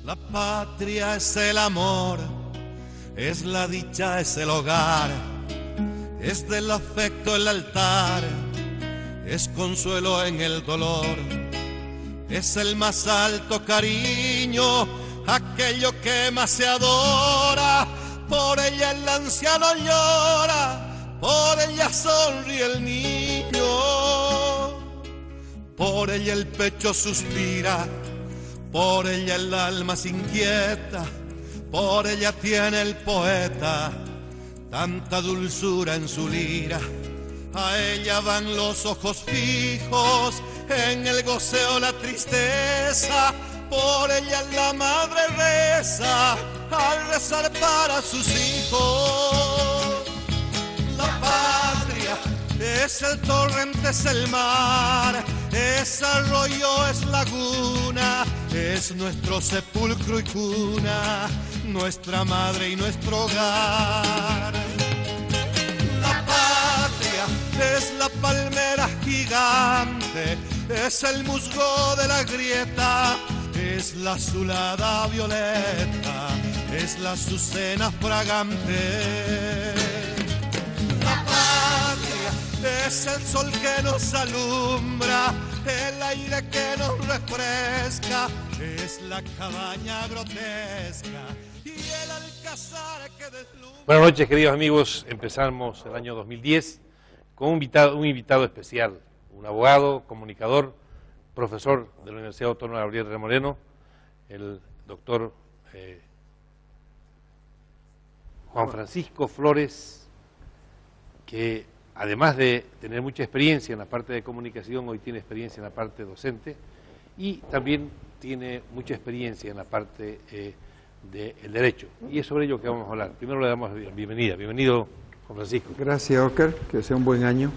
La patria es el amor, es la dicha, es el hogar, es del afecto el altar, es consuelo en el dolor, es el más alto cariño, aquello que más se adora. Por ella el anciano llora, por ella sonríe el niño, por ella el pecho suspira, por ella el alma se inquieta, por ella tiene el poeta tanta dulzura en su lira. A ella van los ojos fijos, en el goceo la tristeza, por ella la madre reza, al rezar para sus hijos. La patria es el torrente, es el mar, es arroyo, es laguna, es nuestro sepulcro y cuna, nuestra madre y nuestro hogar. La patria es la palmera gigante, es el musgo de la grieta, es la azulada violeta, es la azucena fragante. La patria es el sol que nos alumbra, el aire que nos refresca, es la cabaña grotesca y el alcázar que deslumbra. Buenas noches, queridos amigos. Empezamos el año 2010 con un invitado especial, un abogado, comunicador, profesor de la Universidad Autónoma Gabriel R. Moreno, el doctor Juan Francisco Flores, que además de tener mucha experiencia en la parte de comunicación, hoy tiene experiencia en la parte docente y también tiene mucha experiencia en la parte del derecho. Y es sobre ello que vamos a hablar. Primero le damos la bienvenida. Bienvenido, Juan Francisco. Gracias, Oscar, que sea un buen año.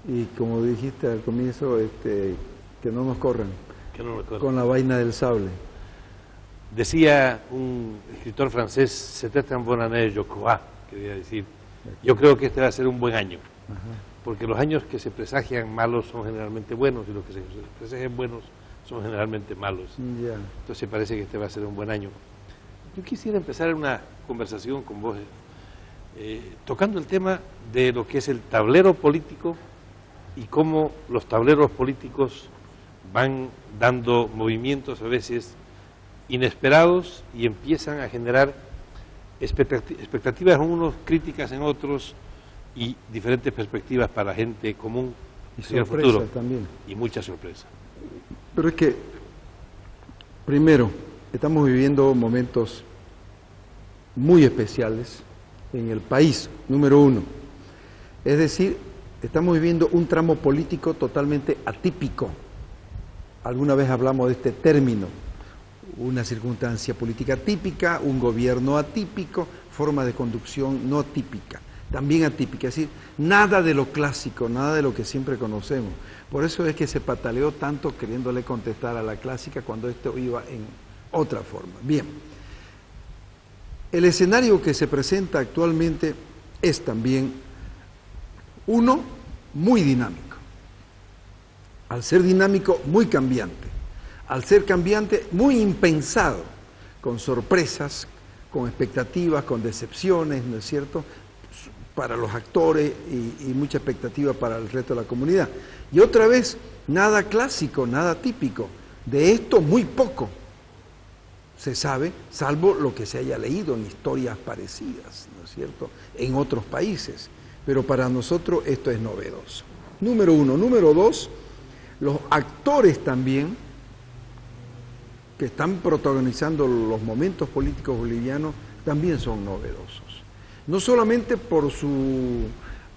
Y como dijiste al comienzo, que no nos corran con la vaina del sable. Decía un escritor francés, c'était un bon année, je crois, quería decir, yo creo que este va a ser un buen año. Ajá. Porque los años que se presagian malos son generalmente buenos y los que se presagian buenos son generalmente malos. Yeah. Entonces parece que este va a ser un buen año. Yo quisiera empezar una conversación con vos, tocando el tema de lo que es el tablero político y cómo los tableros políticos van dando movimientos a veces inesperados y empiezan a generar expectativas en unos, críticas en otros y diferentes perspectivas para la gente común y el futuro también. Y mucha sorpresa. Pero es que, primero, estamos viviendo momentos muy especiales en el país, número uno. Es decir, estamos viviendo un tramo político totalmente atípico. Alguna vez hablamos de este término, una circunstancia política típica, un gobierno atípico, forma de conducción no típica, también atípica, es decir, nada de lo clásico, nada de lo que siempre conocemos. Por eso es que se pataleó tanto queriéndole contestar a la clásica cuando esto iba en otra forma. Bien, el escenario que se presenta actualmente es también uno muy dinámico. Al ser dinámico, muy cambiante. Al ser cambiante, muy impensado, con sorpresas, con expectativas, con decepciones, ¿no es cierto?, para los actores y mucha expectativa para el resto de la comunidad. Y otra vez, nada clásico, nada típico. De esto muy poco se sabe, salvo lo que se haya leído en historias parecidas, ¿no es cierto?, en otros países. Pero para nosotros esto es novedoso. Número uno. Número dos, los actores también que están protagonizando los momentos políticos bolivianos también son novedosos. No solamente por su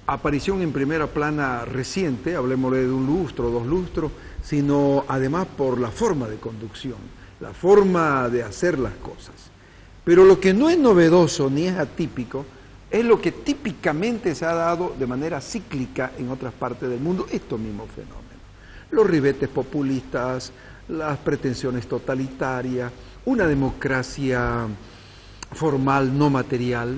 aparición en primera plana reciente, hablemosle de un lustro, 2 lustros, sino además por la forma de conducción, la forma de hacer las cosas. Pero lo que no es novedoso ni es atípico es lo que típicamente se ha dado de manera cíclica en otras partes del mundo, estos mismos fenómenos. Los ribetes populistas, las pretensiones totalitarias, una democracia formal no material,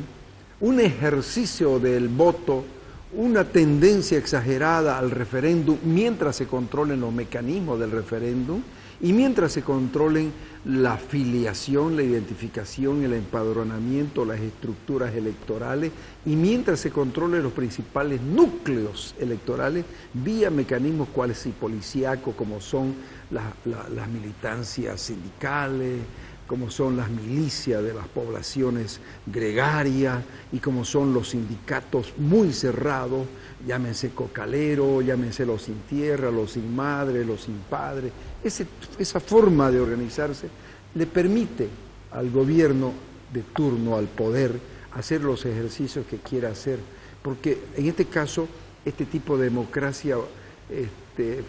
un ejercicio del voto una tendencia exagerada al referéndum mientras se controlen los mecanismos del referéndum y mientras se controlen la filiación, la identificación, el empadronamiento, las estructuras electorales y mientras se controlen los principales núcleos electorales vía mecanismos cuales y policíacos como son las militancias sindicales, como son las milicias de las poblaciones gregarias y como son los sindicatos muy cerrados, llámense cocaleros, llámense los sin tierra, los sin madre, los sin padre. Esa forma de organizarse le permite al gobierno de turno, al poder, hacer los ejercicios que quiera hacer, porque en este caso, este tipo de democracia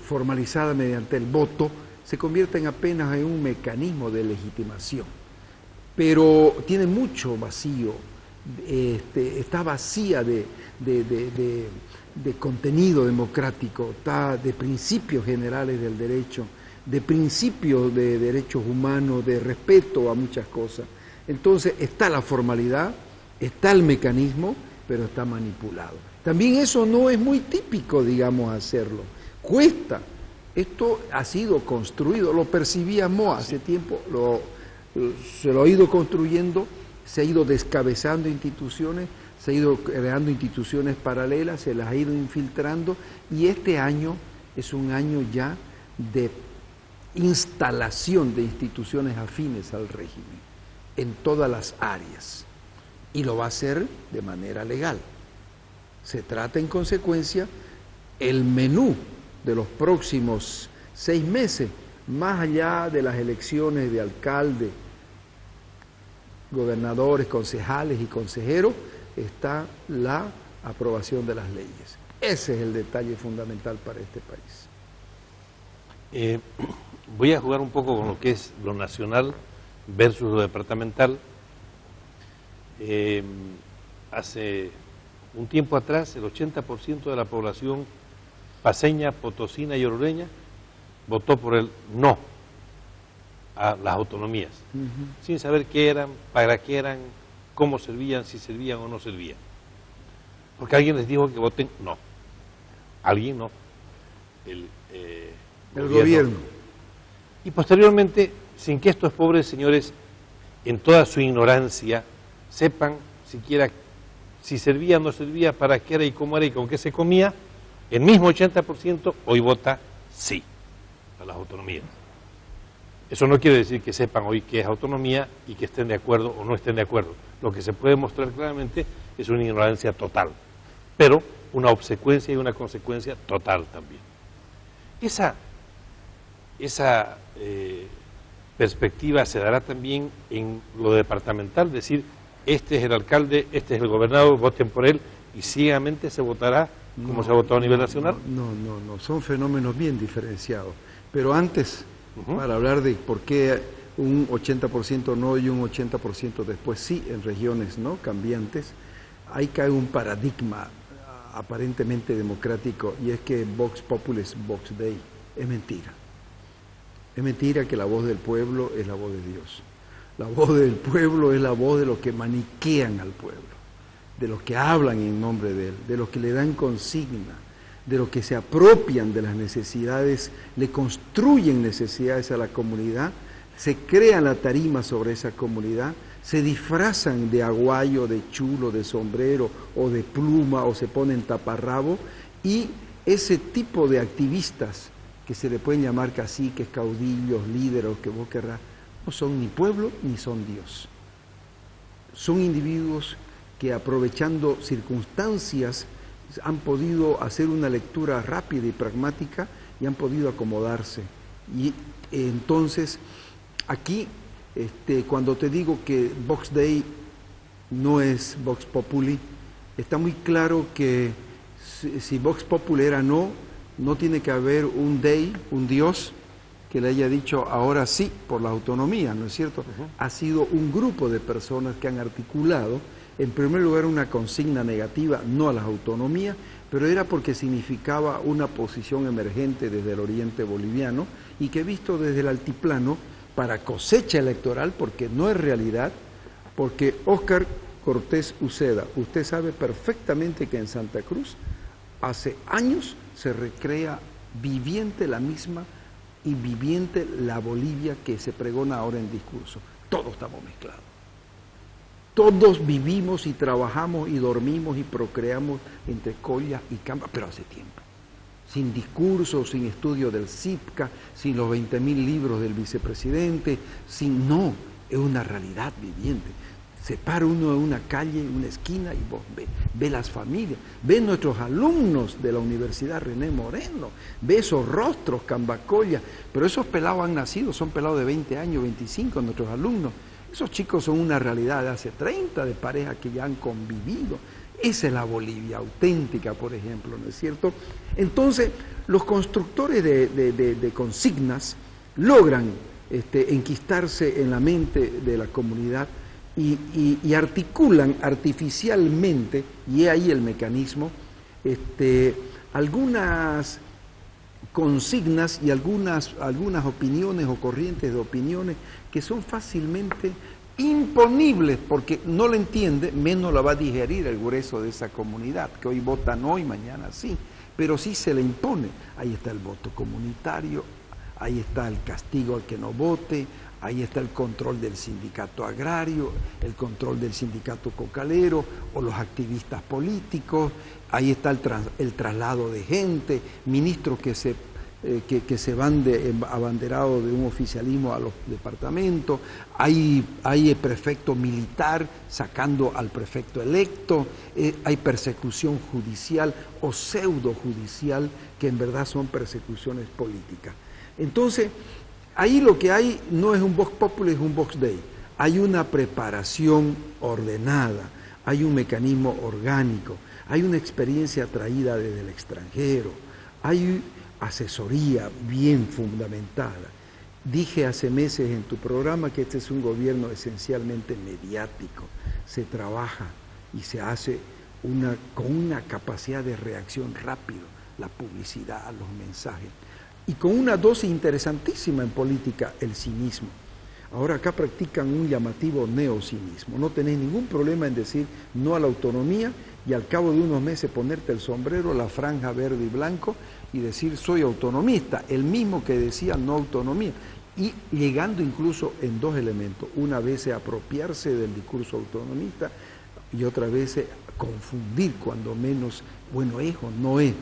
formalizada mediante el voto, se convierte apenas en un mecanismo de legitimación, pero tiene mucho vacío, está vacía de contenido democrático, está de principios generales del derecho, de principios de derechos humanos, de respeto a muchas cosas. Entonces está la formalidad, está el mecanismo, pero está manipulado. También eso no es muy típico, digamos, hacerlo. Cuesta. Esto ha sido construido, lo percibíamos hace tiempo, se lo ha ido construyendo, se ha ido descabezando instituciones, se ha ido creando instituciones paralelas, se las ha ido infiltrando y este año es un año ya de instalación de instituciones afines al régimen en todas las áreas y lo va a hacer de manera legal. Se trata en consecuencia el menú de los próximos 6 meses, más allá de las elecciones de alcalde, gobernadores, concejales y consejeros, está la aprobación de las leyes. Ese es el detalle fundamental para este país. Voy a jugar un poco con lo que es lo nacional versus lo departamental. Hace un tiempo atrás, el 80% de la población paceña, potosina y ororeña votó por el no a las autonomías, sin saber qué eran, para qué eran, cómo servían, si servían o no servían. Porque alguien les dijo que voten no. Alguien no. El gobierno. Y posteriormente, sin que estos pobres señores, en toda su ignorancia, sepan siquiera si servía o no servía, para qué era y cómo era y con qué se comía, el mismo 80% hoy vota sí a las autonomías. Eso no quiere decir que sepan hoy qué es autonomía y que estén de acuerdo o no estén de acuerdo. Lo que se puede mostrar claramente es una ignorancia total, pero una obsecuencia y una consecuencia total también. Esa perspectiva se dará también en lo departamental, decir, este es el alcalde, este es el gobernador, voten por él, y ciegamente se votará como se ha votado a nivel nacional. No, son fenómenos bien diferenciados. Pero antes, para hablar de por qué un 80% no y un 80% después sí en regiones no cambiantes, ahí cae un paradigma aparentemente democrático, y es que Vox Populi es Vox Dei. Es mentira. Es mentira que la voz del pueblo es la voz de Dios. La voz del pueblo es la voz de los que maniquean al pueblo, de los que hablan en nombre de él, de los que le dan consigna, de los que se apropian de las necesidades, le construyen necesidades a la comunidad, se crean la tarima sobre esa comunidad, se disfrazan de aguayo, de chulo, de sombrero o de pluma o se ponen taparrabo, y ese tipo de activistas que se le pueden llamar caciques, caudillos, líderes, que vos querrás, no son ni pueblo ni son Dios. Son individuos que aprovechando circunstancias han podido hacer una lectura rápida y pragmática y han podido acomodarse. Y entonces, aquí, cuando te digo que Vox Dei no es Vox Populi, está muy claro que si Vox Populi era no tiene que haber un Dei, un Dios, que le haya dicho ahora sí por la autonomía, ¿no es cierto? Ha sido un grupo de personas que han articulado, en primer lugar, una consigna negativa, no a las autonomías, pero era porque significaba una posición emergente desde el oriente boliviano y que visto desde el altiplano, para cosecha electoral, porque no es realidad, porque Óscar Cortés Uceda, usted sabe perfectamente que en Santa Cruz hace años se recrea viviente la misma y viviente la Bolivia que se pregona ahora en discurso. Todos estamos mezclados. Todos vivimos y trabajamos y dormimos y procreamos entre Colla y Camba, pero hace tiempo. Sin discurso, sin estudio del CIPCA, sin los 20.000 libros del vicepresidente, no, es una realidad viviente. Se para uno en una calle, en una esquina, y vos ve las familias, ve nuestros alumnos de la Universidad René Moreno, ve esos rostros, Cambacolla, pero esos pelados han nacido, son pelados de 20 años, 25, nuestros alumnos. Esos chicos son una realidad de hace 30, de parejas que ya han convivido. Esa es la Bolivia auténtica, por ejemplo, ¿no es cierto? Entonces, los constructores de consignas logran enquistarse en la mente de la comunidad y articulan artificialmente, y es ahí el mecanismo, algunas consignas y algunas opiniones o corrientes de opiniones que son fácilmente imponibles, porque no lo entiende, menos la va a digerir el grueso de esa comunidad, que hoy vota no y mañana sí, pero sí se le impone. Ahí está el voto comunitario, ahí está el castigo al que no vote, ahí está el control del sindicato agrario, el control del sindicato cocalero o los activistas políticos, ahí está el traslado de gente, ministros que se van abanderados de un oficialismo a los departamentos, hay el prefecto militar sacando al prefecto electo, hay persecución judicial o pseudo judicial que en verdad son persecuciones políticas. Entonces, ahí lo que hay no es un Vox Populi, es un Vox Dei. Hay una preparación ordenada, hay un mecanismo orgánico, hay una experiencia traída desde el extranjero, hay asesoría bien fundamentada. Dije hace meses en tu programa que este es un gobierno esencialmente mediático. Se trabaja y se hace con una capacidad de reacción rápido, la publicidad, los mensajes. Y con una dosis interesantísima en política, el cinismo. Ahora acá practican un llamativo neocinismo. No tenés ningún problema en decir no a la autonomía y al cabo de unos meses ponerte el sombrero, la franja verde y blanco y decir soy autonomista, el mismo que decía no autonomía. Y llegando incluso en dos elementos. Una vez apropiarse del discurso autonomista y otra vez confundir cuando menos, bueno, es o no es.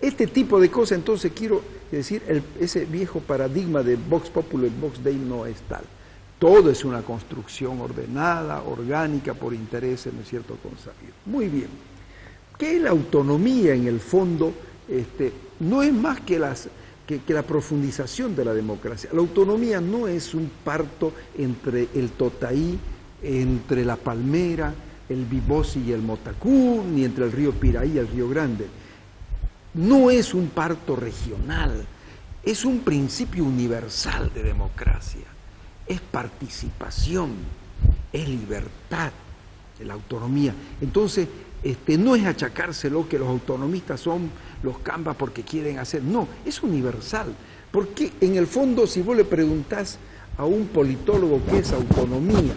Este tipo de cosas, entonces quiero decir, ese viejo paradigma de Vox Populi, Vox Dei no es tal. Todo es una construcción ordenada, orgánica, por intereses, ¿no es cierto?, consabidos. Muy bien. ¿Qué es la autonomía en el fondo? No es más que la profundización de la democracia. La autonomía no es un parto entre el Totaí, entre la Palmera, el Bibosi y el Motacú, ni entre el río Piraí y el río Grande. No es un parto regional, es un principio universal de democracia, es participación, es libertad, la autonomía. Entonces, no es achacárselo que los autonomistas son los cambas porque quieren hacer, no, es universal, porque en el fondo si vos le preguntás a un politólogo qué es autonomía,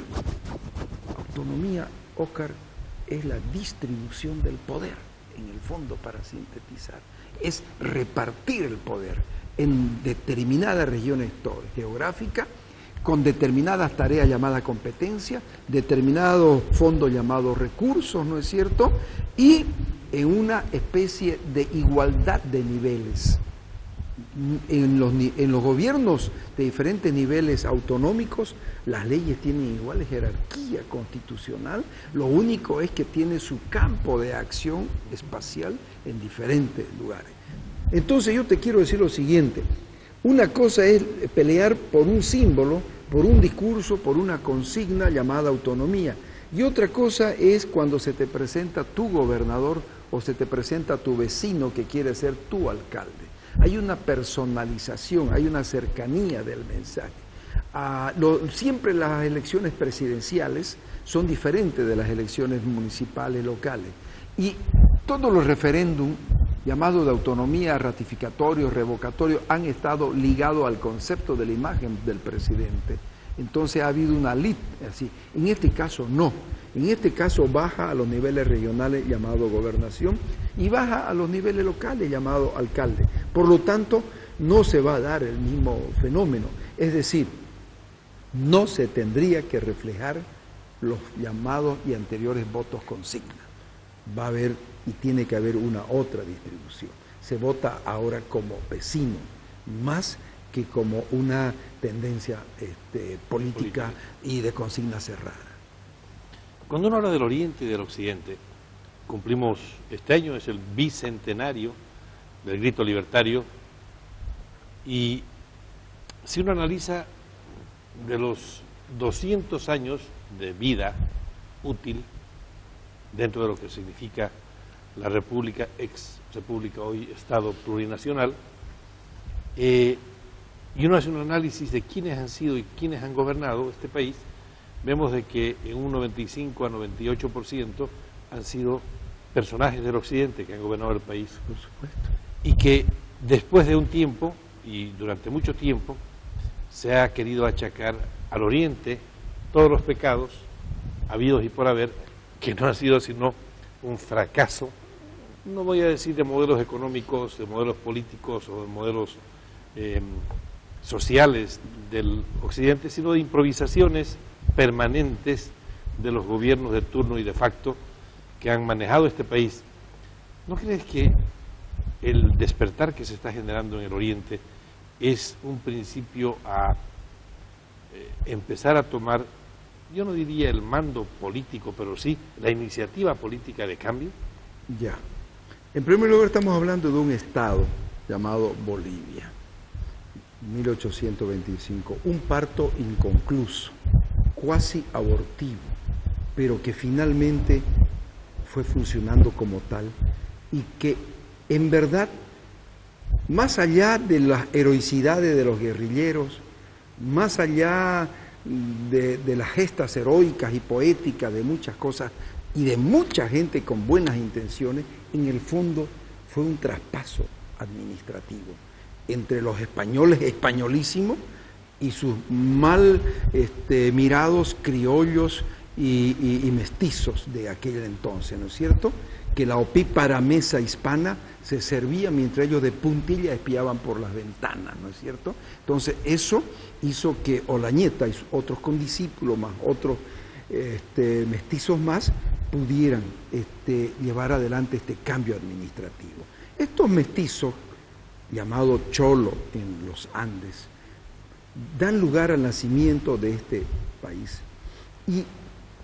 Óscar, es la distribución del poder. En el fondo, para sintetizar, es repartir el poder en determinadas regiones geográficas, con determinadas tareas llamadas competencia, determinados fondos llamados recursos, ¿no es cierto? Y en una especie de igualdad de niveles. En los gobiernos de diferentes niveles autonómicos, las leyes tienen igual jerarquía constitucional, lo único es que tiene su campo de acción espacial en diferentes lugares. Entonces yo te quiero decir lo siguiente, una cosa es pelear por un símbolo, por un discurso, por una consigna llamada autonomía, y otra cosa es cuando se te presenta tu gobernador o se te presenta tu vecino que quiere ser tu alcalde. Hay una personalización, hay una cercanía del mensaje. Siempre las elecciones presidenciales son diferentes de las elecciones municipales, locales. Y todos los referéndums llamados de autonomía, ratificatorios, revocatorios, han estado ligados al concepto de la imagen del presidente. entonces ha habido una lid, así. En este caso no. En este caso baja a los niveles regionales llamado gobernación y baja a los niveles locales llamado alcalde. Por lo tanto, no se va a dar el mismo fenómeno. Es decir, no se tendría que reflejar los llamados y anteriores votos consigna. Va a haber y tiene que haber una otra distribución. Se vota ahora como vecino, más que como una tendencia política y de consigna cerrada. Cuando uno habla del Oriente y del Occidente, cumplimos este año, es el bicentenario del grito libertario, y si uno analiza de los 200 años de vida útil dentro de lo que significa la República, ex República, hoy Estado plurinacional, y uno hace un análisis de quiénes han sido y quiénes han gobernado este país, vemos de que en un 95 a 98% han sido personajes del Occidente que han gobernado el país. Por supuesto. Y que después de un tiempo, y durante mucho tiempo, se ha querido achacar al Oriente todos los pecados habidos y por haber, que no ha sido sino un fracaso, no voy a decir de modelos económicos, de modelos políticos o de modelos sociales del Occidente, sino de improvisaciones permanentes de los gobiernos de turno y de facto que han manejado este país. ¿No crees que el despertar que se está generando en el Oriente es un principio a empezar a tomar, yo no diría el mando político, pero sí la iniciativa política de cambio? Ya. En primer lugar estamos hablando de un estado llamado Bolivia, 1825, un parto inconcluso, cuasi abortivo, pero que finalmente fue funcionando como tal y que en verdad, más allá de las heroicidades de los guerrilleros, más allá de las gestas heroicas y poéticas de muchas cosas y de mucha gente con buenas intenciones, en el fondo fue un traspaso administrativo entre los españoles españolísimos y sus mal mirados criollos y mestizos de aquel entonces, ¿no es cierto? Que la opípara mesa hispana se servía mientras ellos de puntilla espiaban por las ventanas, ¿no es cierto? Entonces eso hizo que Olañeta y otros condiscípulos más, otros mestizos más, pudieran llevar adelante este cambio administrativo. Estos mestizos, llamados cholo en los Andes, dan lugar al nacimiento de este país y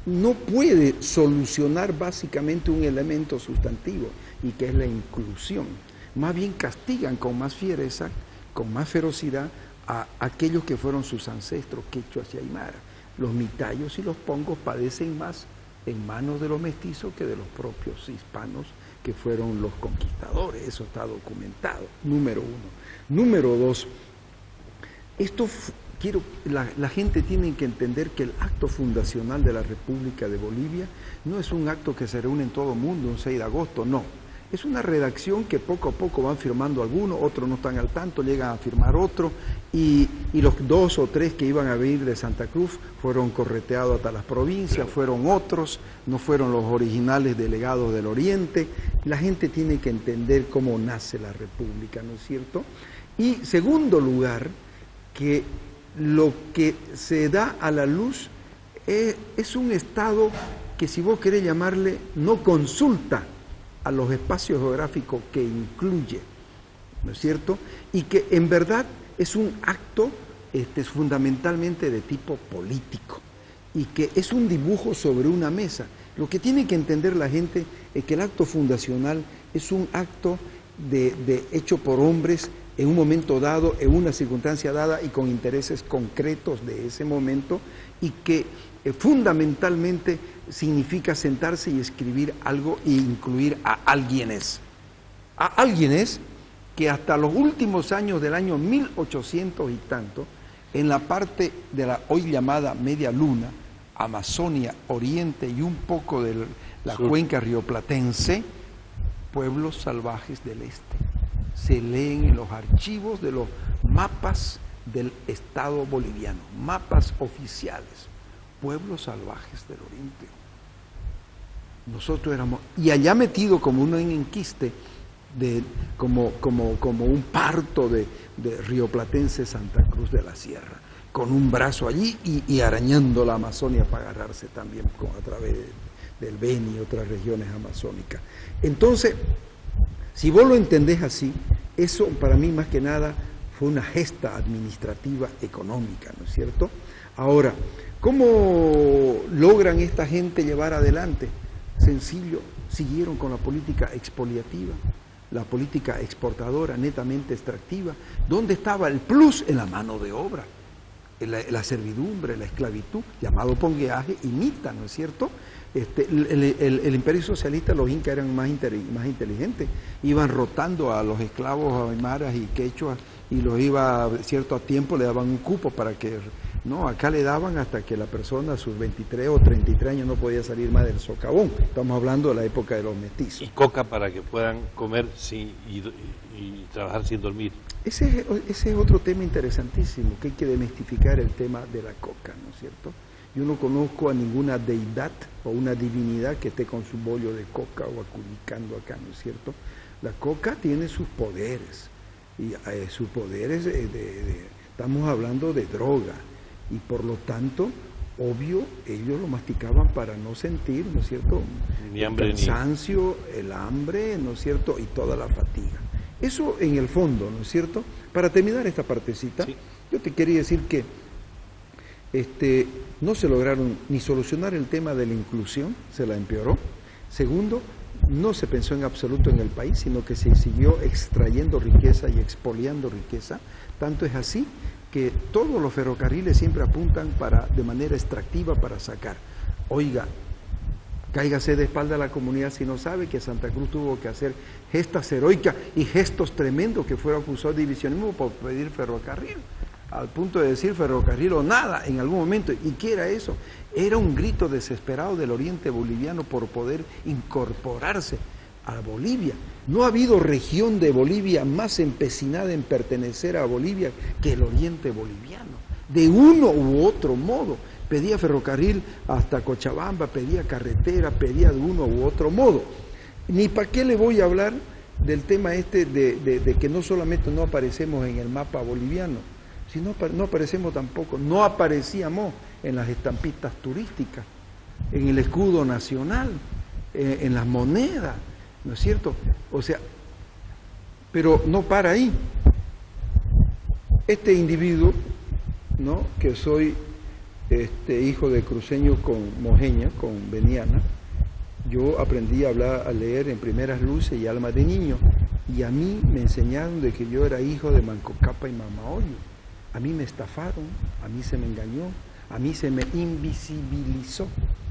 no puede solucionar básicamente un elemento sustantivo y que es la inclusión. Más bien castigan con más fiereza, con más ferocidad a aquellos que fueron sus ancestros, quechuas y aymara. Los mitayos y los pongos padecen más en manos de los mestizos que de los propios hispanos que fueron los conquistadores. Eso está documentado, número uno. Número dos, la gente tiene que entender que el acto fundacional de la República de Bolivia no es un acto que se reúne en todo el mundo un 6 de agosto, no. Es una redacción que poco a poco van firmando algunos, otros no están al tanto, llegan a firmar otro, y los 2 o 3 que iban a venir de Santa Cruz fueron correteados hasta las provincias, fueron otros, no fueron los originales delegados del Oriente. La gente tiene que entender cómo nace la República, ¿no es cierto? Y segundo lugar, que lo que se da a la luz es un Estado que, si vos querés llamarle, no consulta a los espacios geográficos que incluye, ¿no es cierto? Y que en verdad es un acto fundamentalmente de tipo político y que es un dibujo sobre una mesa. Lo que tiene que entender la gente es que el acto fundacional es un acto hecho por hombres en un momento dado, en una circunstancia dada y con intereses concretos de ese momento, y que fundamentalmente significa sentarse y escribir algo e incluir a alguienes. A alguienes que hasta los últimos años del año 1800 y tanto, en la parte de la hoy llamada Media Luna, Amazonia, Oriente y un poco de la cuenca rioplatense, pueblos salvajes del este. Se leen en los archivos de los mapas del Estado boliviano, mapas oficiales, pueblos salvajes del oriente. Nosotros éramos, y allá metido como un enquiste, como un parto de rioplatense Santa Cruz de la Sierra, con un brazo allí y arañando la Amazonia para agarrarse también a través del Beni y otras regiones amazónicas. Entonces, si vos lo entendés así, eso para mí más que nada fue una gesta administrativa económica, ¿no es cierto? Ahora, ¿cómo logran esta gente llevar adelante? Sencillo, siguieron con la política expoliativa, la política exportadora, netamente extractiva. ¿Dónde estaba el plus? En la mano de obra, en la servidumbre, la esclavitud, llamado pongueaje, imita, ¿no es cierto? El imperio socialista, los incas eran más inteligentes, iban rotando a los esclavos aymaras y quechuas y los iba, cierto, a tiempo le daban un cupo para que, no, acá le daban hasta que la persona a sus 23 o 33 años no podía salir más del socavón. Estamos hablando de la época de los mestizos. Y coca para que puedan comer y trabajar sin dormir. Ese es otro tema interesantísimo, que hay que desmistificar el tema de la coca, ¿no es cierto? Yo no conozco a ninguna deidad o una divinidad que esté con su bollo de coca o aculicando acá, ¿no es cierto? La coca tiene sus poderes, y sus poderes, estamos hablando de droga, y por lo tanto, obvio, ellos lo masticaban para no sentir, ¿no es cierto? Ni hambre, el cansancio, el hambre, ¿no es cierto? Y toda la fatiga. Eso en el fondo, ¿no es cierto? Para terminar esta partecita, sí, yo te quería decir que no se lograron ni solucionar el tema de la inclusión, se la empeoró. Segundo, no se pensó en absoluto en el país, sino que se siguió extrayendo riqueza y expoliando riqueza. Tanto es así que todos los ferrocarriles siempre apuntan de manera extractiva para sacar. Oiga, cáigase de espalda a la comunidad si no sabe que Santa Cruz tuvo que hacer gestas heroicas y gestos tremendos que fueron acusados de divisionismo por pedir ferrocarril, al punto de decir ferrocarril o nada en algún momento. ¿Y qué era eso? Era un grito desesperado del oriente boliviano por poder incorporarse a Bolivia. No ha habido región de Bolivia más empecinada en pertenecer a Bolivia que el oriente boliviano, de uno u otro modo. Pedía ferrocarril hasta Cochabamba, pedía carretera, pedía de uno u otro modo. Ni para qué le voy a hablar del tema de que no solamente no aparecemos en el mapa boliviano, sino no aparecemos tampoco, no aparecíamos en las estampitas turísticas, en el escudo nacional, en las monedas, ¿no es cierto? O sea, pero no para ahí. Este individuo, ¿no?, que soy hijo de cruceño con mojeña, con veniana, yo aprendí a hablar, a leer en primeras luces y alma de niño, y a mí me enseñaron de que yo era hijo de Mancocapa y Mamaollo. A mí me estafaron, a mí se me engañó, a mí se me invisibilizó,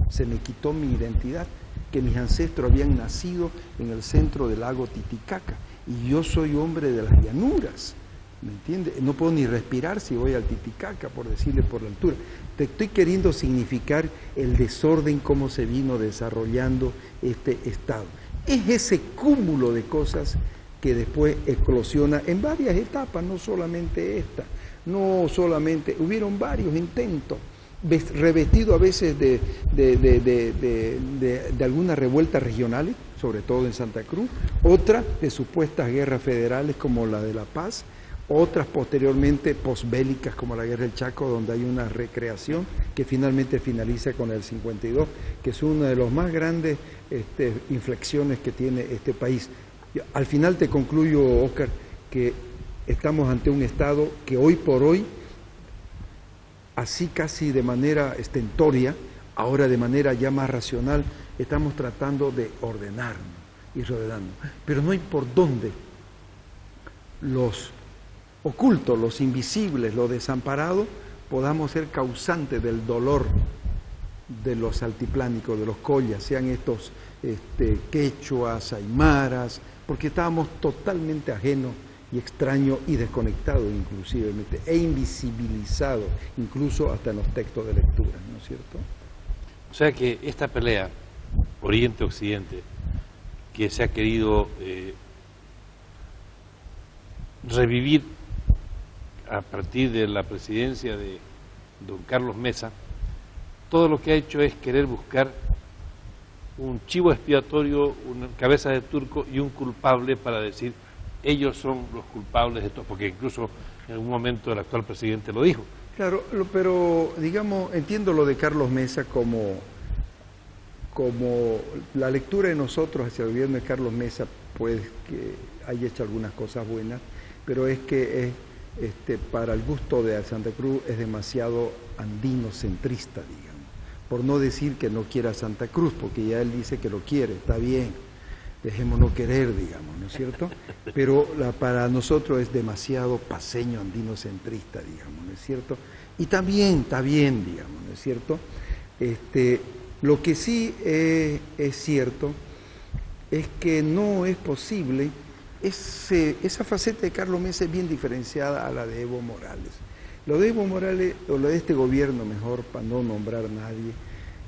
se me quitó mi identidad, que mis ancestros habían nacido en el centro del lago Titicaca, y yo soy hombre de las llanuras, ¿me entiendes? No puedo ni respirar si voy al Titicaca, por decirle por la altura. Te estoy queriendo significar el desorden, cómo se vino desarrollando este Estado. Es ese cúmulo de cosas que después eclosiona en varias etapas, no solamente esta, no solamente, hubieron varios intentos, revestido a veces de algunas revueltas regionales, sobre todo en Santa Cruz, otras de supuestas guerras federales como la de La Paz, otras posteriormente posbélicas como la guerra del Chaco, donde hay una recreación que finalmente finaliza con el 52, que es una de las más grandes inflexiones que tiene este país. Al final te concluyo, Óscar, que estamos ante un Estado que hoy por hoy, así casi de manera estentoria, ahora de manera ya más racional, estamos tratando de ordenarnos y rodearnos. Pero no hay por dónde los ocultos, los invisibles, los desamparados, podamos ser causantes del dolor de los altiplánicos, de los collas, sean estos quechuas, aymaras, porque estábamos totalmente ajenos y extraños y desconectados inclusivamente, e invisibilizados, incluso hasta en los textos de lectura, ¿no es cierto? O sea que esta pelea, Oriente-Occidente, que se ha querido revivir a partir de la presidencia de don Carlos Mesa, todo lo que ha hecho es querer buscar un chivo expiatorio, una cabeza de turco y un culpable para decir ellos son los culpables de todo, porque incluso en algún momento el actual presidente lo dijo. Claro, pero digamos, entiendo lo de Carlos Mesa como la lectura de nosotros hacia el gobierno de Carlos Mesa, pues que haya hecho algunas cosas buenas, pero es que para el gusto de Santa Cruz es demasiado andinocentrista, digamos, por no decir que no quiera Santa Cruz, porque ya él dice que lo quiere, está bien, dejémonos querer, digamos, ¿no es cierto? Pero para nosotros es demasiado paseño, andinocentrista, digamos, ¿no es cierto? Y también está bien, digamos, ¿no es cierto? Lo que sí es cierto es que no es posible, esa faceta de Carlos Mesa es bien diferenciada a la de Evo Morales. Lo de Evo Morales, o lo de este gobierno mejor, para no nombrar a nadie,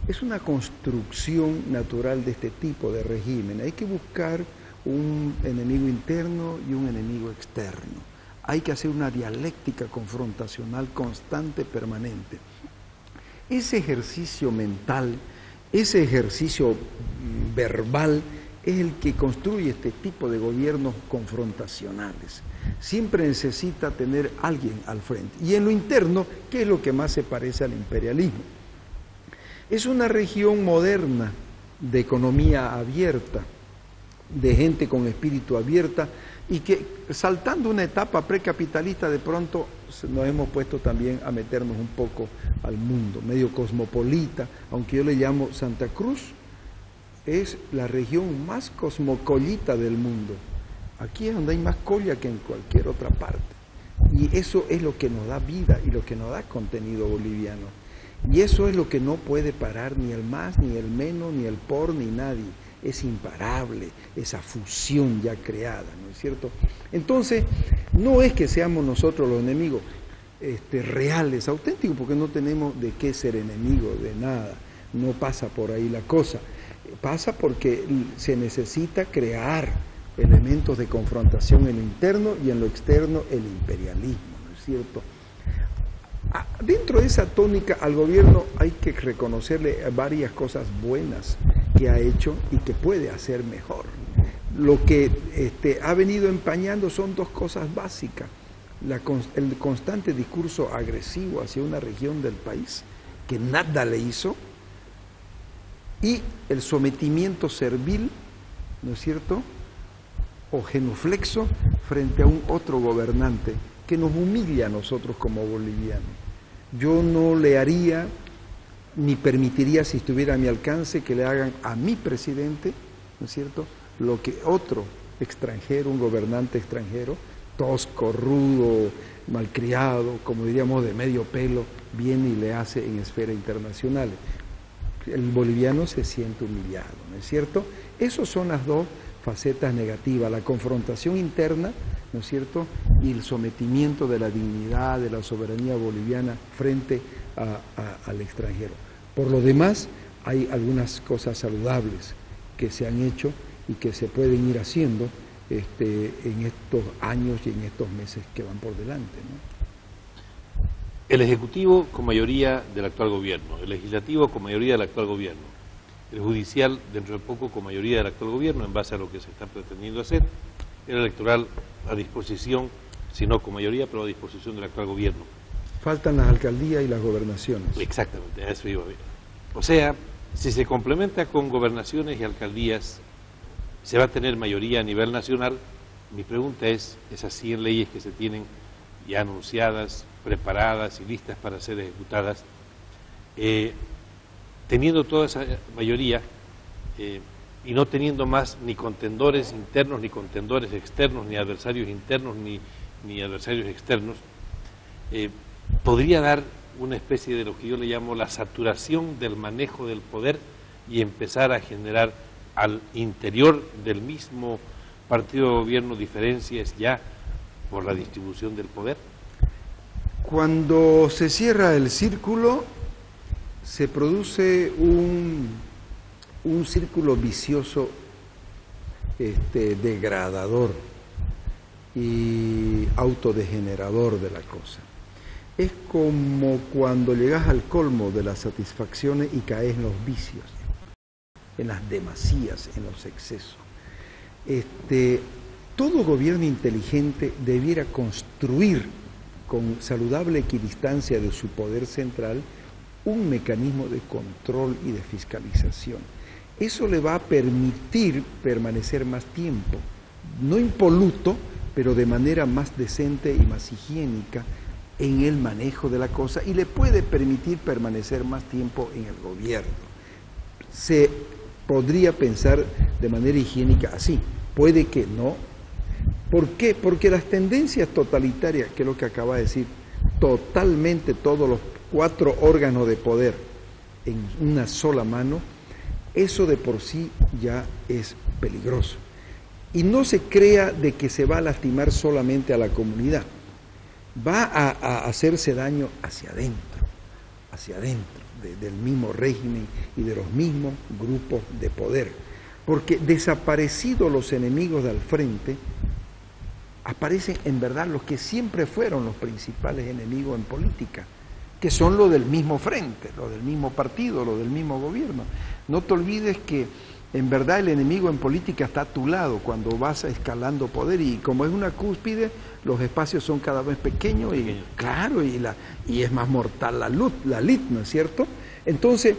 es una construcción natural de este tipo de régimen. Hay que buscar un enemigo interno y un enemigo externo. Hay que hacer una dialéctica confrontacional constante, permanente. Ese ejercicio mental, ese ejercicio verbal, es el que construye este tipo de gobiernos confrontacionales. Siempre necesita tener alguien al frente. Y en lo interno, ¿qué es lo que más se parece al imperialismo? Es una región moderna de economía abierta, de gente con espíritu abierta, y que saltando una etapa precapitalista de pronto nos hemos puesto también a meternos un poco al mundo, medio cosmopolita, aunque yo le llamo Santa Cruz, es la región más cosmopolita del mundo. Aquí es donde hay más colla que en cualquier otra parte. Y eso es lo que nos da vida y lo que nos da contenido boliviano. Y eso es lo que no puede parar ni el más, ni el menos, ni el por, ni nadie. Es imparable esa fusión ya creada, ¿no es cierto? Entonces, no es que seamos nosotros los enemigos reales, auténticos, porque no tenemos de qué ser enemigos de nada. No pasa por ahí la cosa. Pasa porque se necesita crear elementos de confrontación en lo interno y en lo externo el imperialismo, ¿no es cierto? Dentro de esa tónica al gobierno hay que reconocerle varias cosas buenas que ha hecho y que puede hacer mejor. Lo que ha venido empañando son dos cosas básicas: el constante discurso agresivo hacia una región del país que nada le hizo, y el sometimiento servil, ¿no es cierto?, o genuflexo frente a un otro gobernante que nos humilla a nosotros como bolivianos. Yo no le haría ni permitiría, si estuviera a mi alcance, que le hagan a mi presidente, ¿no es cierto?, lo que otro extranjero, un gobernante extranjero, tosco, rudo, malcriado, como diríamos de medio pelo, viene y le hace en esferas internacionales. El boliviano se siente humillado, ¿no es cierto? Esas son las dos facetas negativas, la confrontación interna, ¿no es cierto?, y el sometimiento de la dignidad, de la soberanía boliviana frente al extranjero. Por lo demás, hay algunas cosas saludables que se han hecho y que se pueden ir haciendo en estos años y en estos meses que van por delante, ¿no? El Ejecutivo con mayoría del actual gobierno, el Legislativo con mayoría del actual gobierno, el Judicial dentro de poco con mayoría del actual gobierno en base a lo que se está pretendiendo hacer, el electoral a disposición, si no con mayoría, pero a disposición del actual gobierno. Faltan las alcaldías y las gobernaciones. Exactamente, a eso iba a ver. O sea, si se complementa con gobernaciones y alcaldías, se va a tener mayoría a nivel nacional. Mi pregunta es, esas 100 leyes que se tienen ya anunciadas, preparadas y listas para ser ejecutadas, teniendo toda esa mayoría y no teniendo más ni contendores internos, ni contendores externos, ni adversarios internos, ni adversarios externos, podría dar una especie de lo que yo le llamo la saturación del manejo del poder y empezar a generar al interior del mismo partido de gobierno diferencias ya por la distribución del poder. Cuando se cierra el círculo, se produce un círculo vicioso degradador. y autodegenerador de la cosa. Es como cuando llegas al colmo de las satisfacciones y caes en los vicios, en las demasías, en los excesos. Todo gobierno inteligente debiera construir con saludable equidistancia de su poder central un mecanismo de control y de fiscalización. Eso le va a permitir permanecer más tiempo, no impoluto, pero de manera más decente y más higiénica en el manejo de la cosa, y le puede permitir permanecer más tiempo en el gobierno. Se podría pensar de manera higiénica así, puede que no. ¿Por qué? Porque las tendencias totalitarias, que es lo que acaba de decir, totalmente todos los 4 órganos de poder en una sola mano, eso de por sí ya es peligroso. Y no se crea de que se va a lastimar solamente a la comunidad, va a hacerse daño hacia adentro del mismo régimen y de los mismos grupos de poder. Porque desaparecidos los enemigos del frente, aparecen en verdad los que siempre fueron los principales enemigos en política, que son los del mismo frente, los del mismo partido, los del mismo gobierno. No te olvides que en verdad el enemigo en política está a tu lado cuando vas escalando poder, y como es una cúspide, los espacios son cada vez pequeños y claro, y es más mortal la lid, ¿no es cierto? Entonces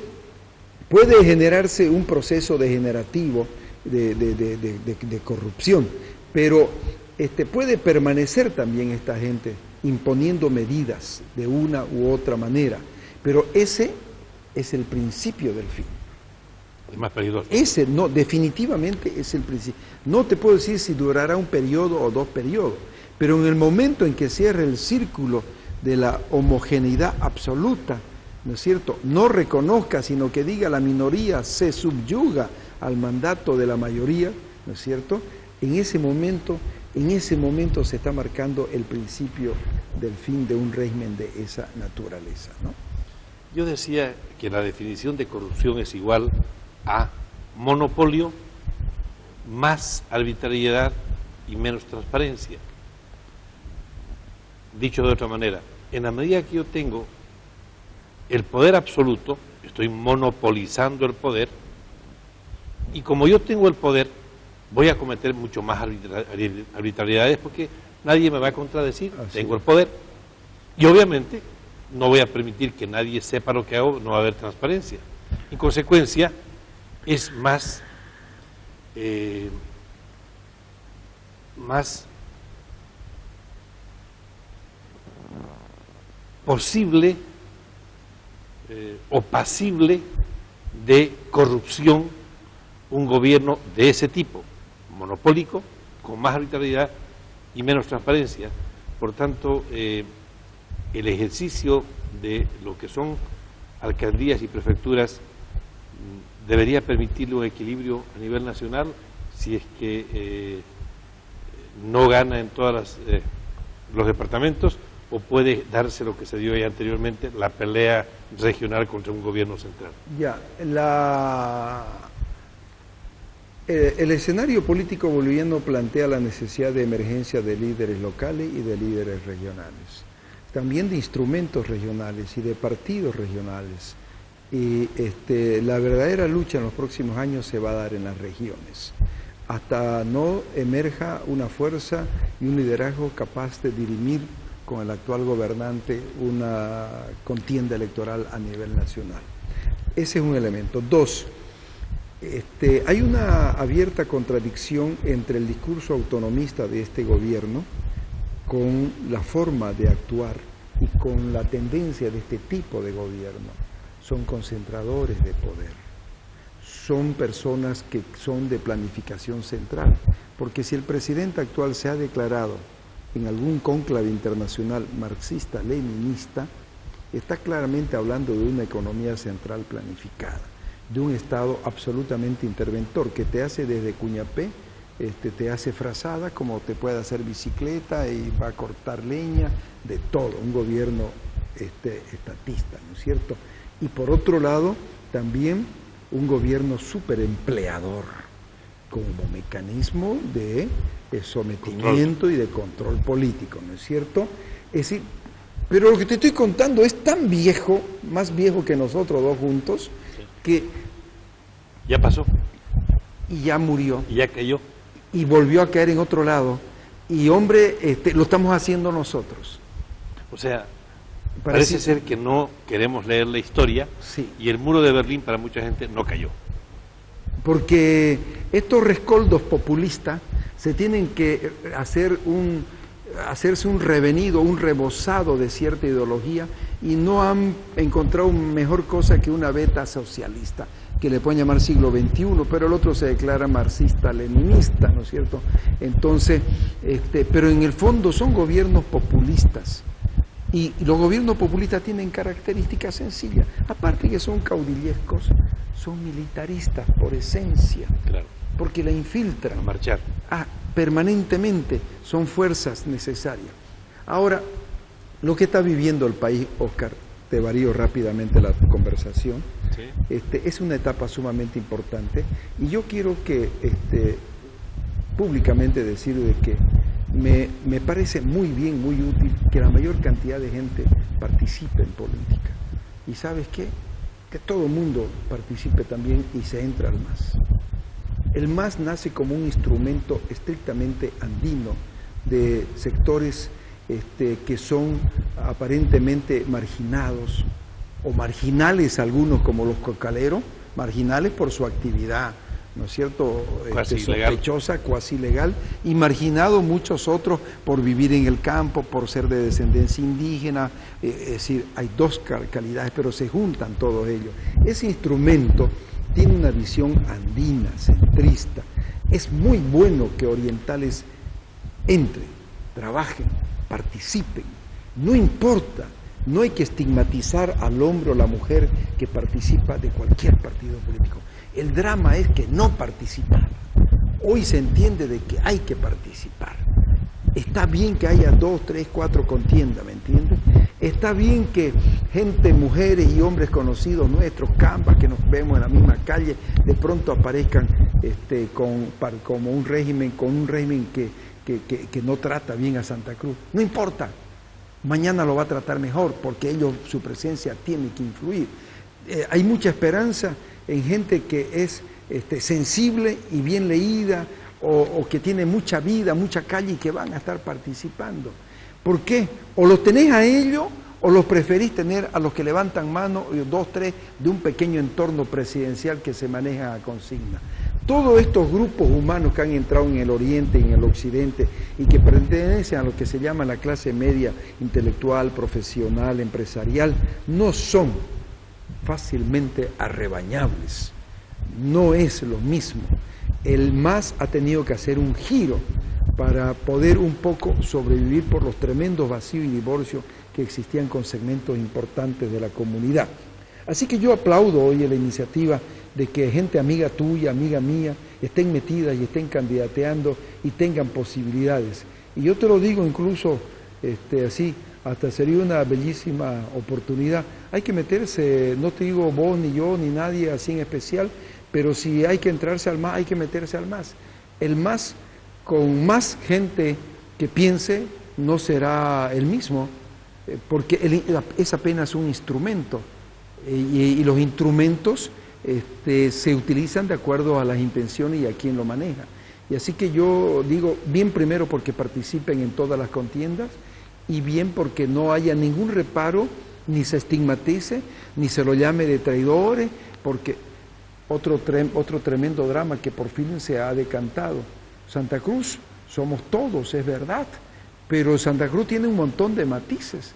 puede generarse un proceso degenerativo de corrupción, pero puede permanecer también esta gente imponiendo medidas de una u otra manera, pero ese es el principio del fin. Es más peligroso. Ese, no, definitivamente es el principio. No te puedo decir si durará un periodo o 2 periodos, pero en el momento en que cierre el círculo de la homogeneidad absoluta, ¿no es cierto?, no reconozca, sino que diga la minoría se subyuga al mandato de la mayoría, ¿no es cierto?, en ese momento se está marcando el principio del fin de un régimen de esa naturaleza, ¿no? Yo decía que la definición de corrupción es igual a monopolio más arbitrariedad y menos transparencia. Dicho de otra manera, en la medida que yo tengo el poder absoluto, estoy monopolizando el poder, y como yo tengo el poder, voy a cometer mucho más arbitrariedades porque nadie me va a contradecir, tengo el poder, y obviamente no voy a permitir que nadie sepa lo que hago, no va a haber transparencia. En consecuencia, es más posible o pasible de corrupción un gobierno de ese tipo, monopólico, con más arbitrariedad y menos transparencia. Por tanto, el ejercicio de lo que son alcaldías y prefecturas debería permitirle un equilibrio a nivel nacional, si es que no gana en todos los departamentos, o puede darse lo que se dio ya anteriormente, la pelea regional contra un gobierno central. Ya, el escenario político boliviano plantea la necesidad de emergencia de líderes locales y de líderes regionales, también de instrumentos regionales y de partidos regionales. Y la verdadera lucha en los próximos años se va a dar en las regiones, hasta no emerja una fuerza y un liderazgo capaz de dirimir con el actual gobernante una contienda electoral a nivel nacional. Ese es un elemento. 2, hay una abierta contradicción entre el discurso autonomista de este gobierno con la forma de actuar y con la tendencia de este tipo de gobierno. Son concentradores de poder, son personas que son de planificación central, porque si el presidente actual se ha declarado en algún cónclave internacional marxista-leninista, está claramente hablando de una economía central planificada, de un Estado absolutamente interventor, que te hace desde Cuñapé, te hace frazada, como te puede hacer bicicleta y va a cortar leña, de todo, un gobierno estatista, ¿no es cierto? Y por otro lado, también un gobierno súper empleador, como mecanismo de sometimiento y de control político, ¿no es cierto? Es decir, pero lo que te estoy contando es tan viejo, más viejo que nosotros dos juntos, que... Ya pasó. Y ya murió. Y ya cayó. Y volvió a caer en otro lado. Y hombre, lo estamos haciendo nosotros. O sea, parece ser que no queremos leer la historia, sí. Y el muro de Berlín para mucha gente no cayó. Porque estos rescoldos populistas se tienen que hacerse un revenido, un rebozado de cierta ideología, y no han encontrado mejor cosa que una beta socialista, que le pueden llamar siglo XXI, pero el otro se declara marxista-leninista, ¿no es cierto? Entonces, pero en el fondo son gobiernos populistas, y los gobiernos populistas tienen características sencillas, aparte que son caudillescos, son militaristas por esencia, claro, porque la infiltran. A marchar. Permanentemente son fuerzas necesarias. Ahora, lo que está viviendo el país, Oscar, te varío rápidamente la conversación, sí. Es una etapa sumamente importante, y yo quiero que públicamente decir de que me parece muy bien, muy útil que la mayor cantidad de gente participe en política. ¿Y sabes qué? Que todo el mundo participe también y se entra al MAS. El MAS nace como un instrumento estrictamente andino de sectores que son aparentemente marginados o marginales, algunos como los cocaleros, marginales por su actividad, ¿no es cierto?, sospechosa, cuasi legal, y marginados muchos otros por vivir en el campo, por ser de descendencia indígena, es decir, hay dos calidades, pero se juntan todos ellos. Ese instrumento tiene una visión andina, centrista. Es muy bueno que orientales entren, trabajen, participen. No importa, no hay que estigmatizar al hombre o la mujer que participa de cualquier partido político. El drama es que no participar. Hoy se entiende de que hay que participar. Está bien que haya 2, 3, 4 contiendas, ¿me entiendes? Está bien que gente, mujeres y hombres conocidos nuestros, cambas que nos vemos en la misma calle, de pronto aparezcan con un régimen que no trata bien a Santa Cruz. No importa, mañana lo va a tratar mejor, porque su presencia tiene que influir. Hay mucha esperanza en gente que es sensible y bien leída, o que tiene mucha vida, mucha calle, y que van a estar participando. ¿Por qué? O los tenés a ellos, o los preferís tener a los que levantan mano, 2, 3, de un pequeño entorno presidencial que se maneja a consigna. Todos estos grupos humanos que han entrado en el Oriente y en el Occidente, y que pertenecen a lo que se llama la clase media intelectual, profesional, empresarial, no son fácilmente arrebañables. No es lo mismo. El MAS ha tenido que hacer un giro para poder un poco sobrevivir por los tremendos vacíos y divorcios que existían con segmentos importantes de la comunidad. Así que yo aplaudo hoy la iniciativa de que gente amiga tuya, amiga mía, estén metidas y estén candidateando y tengan posibilidades. Y yo te lo digo incluso así, hasta sería una bellísima oportunidad. Hay que meterse, no te digo vos ni yo ni nadie así en especial, pero si hay que entrarse al MAS, hay que meterse al MAS. El MAS, con más gente que piense, no será el mismo, porque es apenas un instrumento, y los instrumentos se utilizan de acuerdo a las intenciones y a quien lo maneja. Y así que yo digo, bien primero porque participen en todas las contiendas, y bien porque no haya ningún reparo, ni se estigmatice, ni se lo llame de traidores, porque otro tremendo drama que por fin se ha decantado. Santa Cruz somos todos, es verdad, pero Santa Cruz tiene un montón de matices.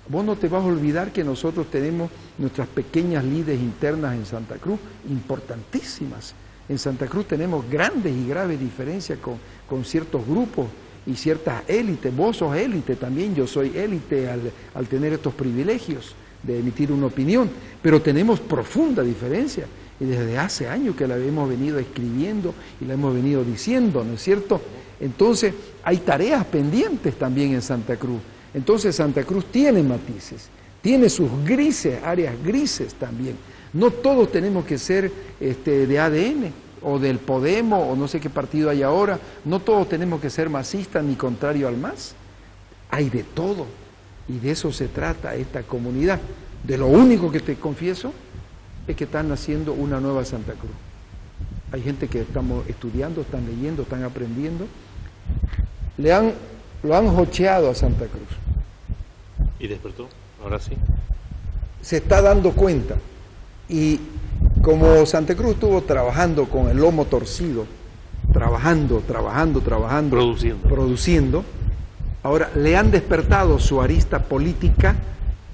Vos no te vas a olvidar que nosotros tenemos nuestras pequeñas lides internas en Santa Cruz, importantísimas. En Santa Cruz tenemos grandes y graves diferencias con ciertos grupos y ciertas élites. Vos sos élite también, yo soy élite al tener estos privilegios de emitir una opinión, pero tenemos profunda diferencia. Y desde hace años que la hemos venido escribiendo y la hemos venido diciendo, ¿no es cierto? Entonces, hay tareas pendientes también en Santa Cruz. Entonces, Santa Cruz tiene matices, tiene sus grises, áreas grises también. No todos tenemos que ser de ADN. o del Podemos, o no sé qué partido hay ahora. No todos tenemos que ser masistas ni contrario al MAS. Hay de todo, y de eso se trata esta comunidad. De lo único que te confieso es que están haciendo una nueva Santa Cruz. Hay gente que estamos estudiando, están leyendo, están aprendiendo. Lo han jocheado a Santa Cruz. ¿Y despertó? Ahora sí. Se está dando cuenta. Y como Santa Cruz estuvo trabajando con el lomo torcido, trabajando, produciendo, ahora le han despertado su arista política,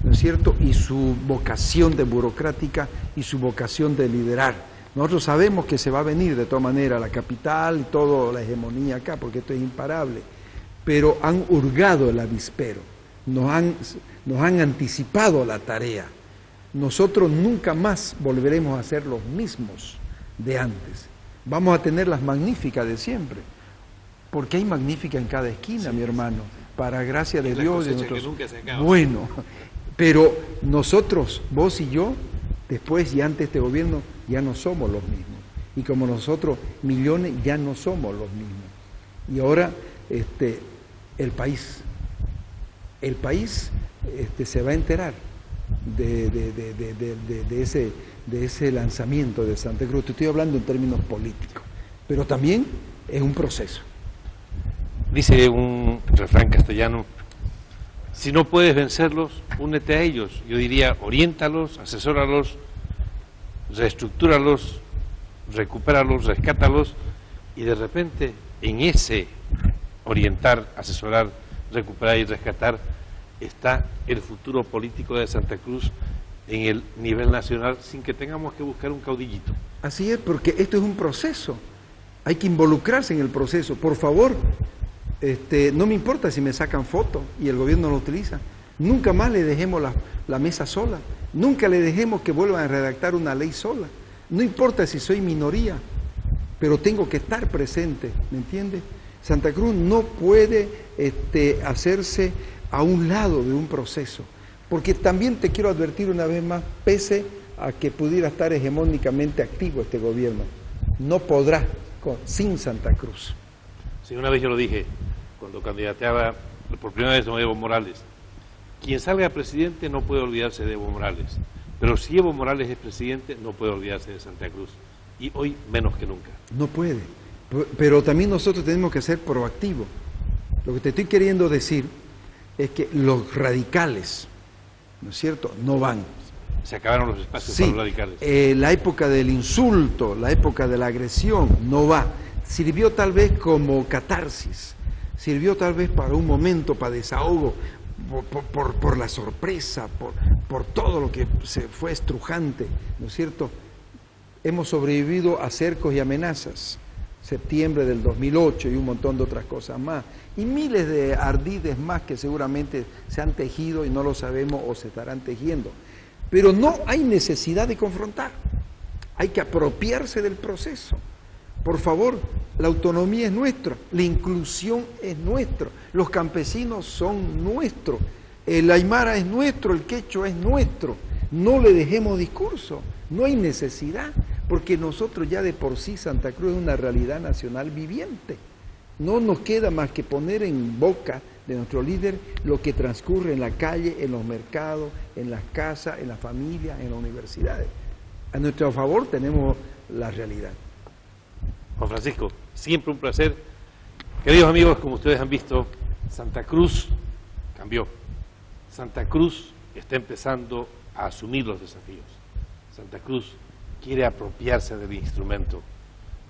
¿no es cierto?, y su vocación de burocrática y su vocación de liderar. Nosotros sabemos que se va a venir de todas maneras la capital y toda la hegemonía acá, porque esto es imparable, pero han hurgado el avispero, nos han anticipado la tarea. Nosotros nunca más volveremos a ser los mismos de antes. Vamos a tener las magníficas de siempre, porque hay magníficas en cada esquina, mi hermano, para gracia de Dios. Bueno, pero nosotros, vos y yo, después y antes de este gobierno, ya no somos los mismos. Y como nosotros, millones, ya no somos los mismos. Y ahora el país se va a enterar de ese lanzamiento de Santa Cruz. Te estoy hablando en términos políticos, pero también es un proceso. Dice un refrán castellano: si no puedes vencerlos, únete a ellos. Yo diría, oriéntalos, asesóralos, reestructúralos, recupéralos, rescátalos, y de repente en ese orientar, asesorar, recuperar y rescatar está el futuro político de Santa Cruz en el nivel nacional, sin que tengamos que buscar un caudillito. Así es, porque esto es un proceso, hay que involucrarse en el proceso. Por favor, no me importa si me sacan fotos y el gobierno lo utiliza, nunca más le dejemos la mesa sola, nunca le dejemos que vuelvan a redactar una ley sola, no importa si soy minoría, pero tengo que estar presente, ¿me entiendes? Santa Cruz no puede hacerse a un lado de un proceso, porque también te quiero advertir una vez más, pese a que pudiera estar hegemónicamente activo este gobierno, no podrá sin Santa Cruz. Sí, una vez yo lo dije, cuando candidateaba por primera vez a Evo Morales: quien salga presidente no puede olvidarse de Evo Morales, pero si Evo Morales es presidente no puede olvidarse de Santa Cruz, y hoy menos que nunca. No puede, pero también nosotros tenemos que ser proactivos. Lo que te estoy queriendo decir es que los radicales, ¿no es cierto?, no van. Se acabaron los espacios para los radicales. La época del insulto, la época de la agresión, no va. Sirvió tal vez como catarsis, sirvió tal vez para un momento, para desahogo, por la sorpresa, por todo lo que se fue estrujante, ¿no es cierto? Hemos sobrevivido a cercos y amenazas, septiembre del 2008 y un montón de otras cosas más, y miles de ardides más que seguramente se han tejido y no lo sabemos o se estarán tejiendo. Pero no hay necesidad de confrontar, hay que apropiarse del proceso. Por favor, la autonomía es nuestra, la inclusión es nuestra, los campesinos son nuestros, el aymara es nuestro, el quechua es nuestro. No le dejemos discurso, no hay necesidad, porque nosotros ya de por sí Santa Cruz es una realidad nacional viviente. No nos queda más que poner en boca de nuestro líder lo que transcurre en la calle, en los mercados, en las casas, en las familias, en las universidades. A nuestro favor tenemos la realidad. Juan Francisco, siempre un placer. Queridos amigos, como ustedes han visto, Santa Cruz cambió. Santa Cruz está empezando a asumir los desafíos. Santa Cruz quiere apropiarse del instrumento.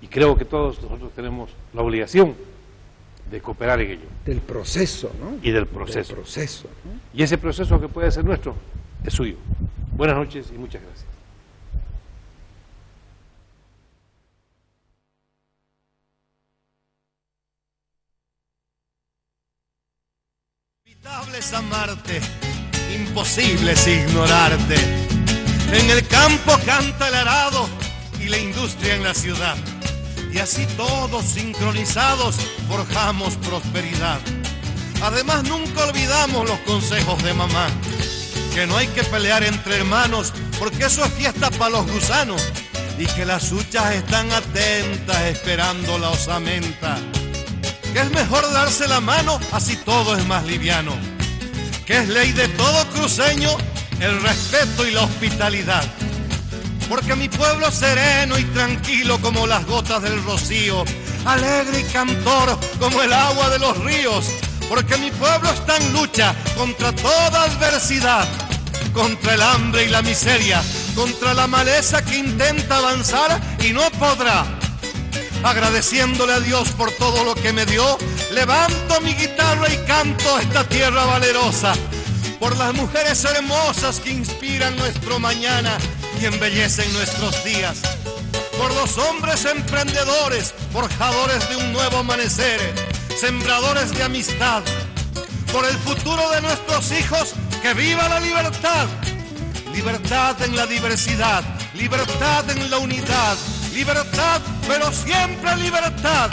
Y creo que todos nosotros tenemos la obligación de cooperar en ello. Del proceso, ¿no? Y del proceso. Del proceso, ¿no? Y ese proceso que puede ser nuestro es suyo. Buenas noches y muchas gracias. Inevitable es amarte, imposible es ignorarte. En el campo canta el arado y la industria en la ciudad. Y así todos sincronizados forjamos prosperidad. Además nunca olvidamos los consejos de mamá, que no hay que pelear entre hermanos, porque eso es fiesta para los gusanos. y que las huchas están atentas esperando la osamenta. Que es mejor darse la mano, así todo es más liviano. Que es ley de todo cruceño el respeto y la hospitalidad. Porque mi pueblo sereno y tranquilo como las gotas del rocío, alegre y cantor como el agua de los ríos. Porque mi pueblo está en lucha contra toda adversidad, contra el hambre y la miseria, contra la maleza que intenta avanzar y no podrá. Agradeciéndole a Dios por todo lo que me dio, levanto mi guitarra y canto a esta tierra valerosa. Por las mujeres hermosas que inspiran nuestro mañana y embellecen nuestros días. Por los hombres emprendedores, forjadores de un nuevo amanecer, sembradores de amistad. Por el futuro de nuestros hijos, que viva la libertad. Libertad en la diversidad, libertad en la unidad, libertad, pero siempre libertad.